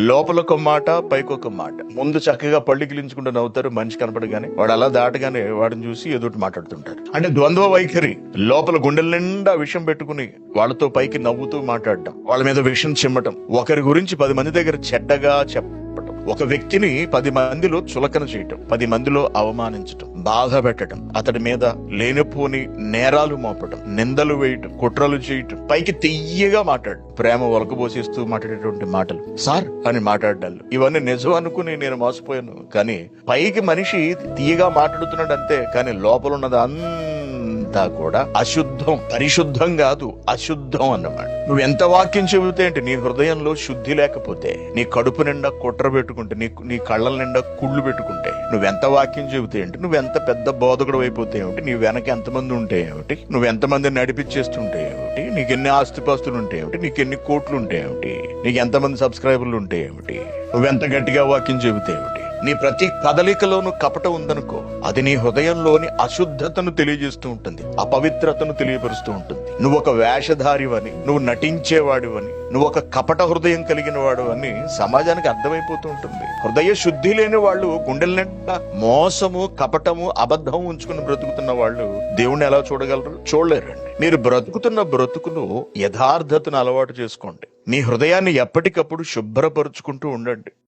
లోపలొక మాట పైకొక మాట. ముందు చక్కగా పళ్ళు గిలించుకుంటూ నవ్వుతారు, మనిషి కనపడగానే వాడు అలా దాటగానే వాడిని చూసి ఎదుటి మాట్లాడుతుంటారు. అంటే ద్వంద్వ వైఖరి. లోపల గుండెల నిండా విషం పెట్టుకుని వాళ్ళతో పైకి నవ్వుతూ మాట్లాడటం, వాళ్ళ మీద విషం చిమ్మటం, ఒకరి గురించి 10 మంది దగ్గర చెడ్డగా చెప్పడం, ఒక వ్యక్తిని 10 మందిలో చులకన చేయటం, 10 మందిలో అవమానించటం, బాధ పెట్టడం, అతడి మీద లేనిపోని నేరాలు మోపటం, నిందలు వేయటం, కుట్రలు చేయటం, పైకి తియ్యగా మాట్లాడు, ప్రేమ ఒలకబోసేస్తూ మాట్లాడేటువంటి మాటలు, సార్ అని మాట్లాడాలి. ఇవన్నీ నిజం అనుకుని నేను మోసపోయాను. కానీ పైకి మనిషి తీయగా మాట్లాడుతున్నాడు అంతే, కానీ లోపల ఉన్నది అంతా కూడా అశుద్ధం. పరిశుద్ధం కాదు, అశుద్ధం అన్నమాట. నువ్వు ఎంత వాక్యం చెబితే ఏంటి, నీ హృదయంలో శుద్ధి లేకపోతే, నీ కడుపు నిండా కుట్ర పెట్టుకుంటే, నీ కళ్ళ నిండా కుళ్ళు పెట్టుకుంటే, నువ్వెంత వాక్యం చెబితే ఏంటి, నువ్వెంత పెద్ద బోధకుడు అయిపోతే ఏమిటి, నీ వెనక ఎంతమంది ఉంటే ఏమిటి, నువ్వెంతమంది నడిపించేస్తుంటే ఏమిటి, నీకు ఎన్ని ఆస్తిపాస్తులు ఉంటే ఏమిటి, నీకు ఎన్ని కోట్లు ఉంటే ఏమిటి, నీకు ఎంతమంది సబ్స్క్రైబర్లు ఉంటే ఏమిటి, నువ్వెంత గట్టిగా వాక్యం చెబితే ఏమిటి, నీ ప్రతి కదలికలోను కపట ఉందనుకో, అది నీ హృదయంలోని అశుద్ధతను తెలియజేస్తూ ఉంటుంది, అపవిత్రతను తెలియపరుస్తూ ఉంటుంది. నువ్వు ఒక వేషధారివని, నువ్వు నటించేవాడివని, నువ్వు ఒక కపట హృదయం కలిగిన వాడు అని సమాజానికి అర్థమైపోతూ ఉంటుంది. హృదయ శుద్ధి లేని వాళ్ళు, గుండెల నిండా మోసము, కపటము, అబద్ధం ఉంచుకుని బ్రతుకుతున్న వాళ్ళు దేవుణ్ణి ఎలా చూడగలరు? చూడలేరండి. మీరు బ్రతుకుతున్న బ్రతుకులో యథార్థతను అలవాటు చేసుకోండి. మీ హృదయాన్ని ఎప్పటికప్పుడు శుభ్రపరుచుకుంటూ ఉండండి.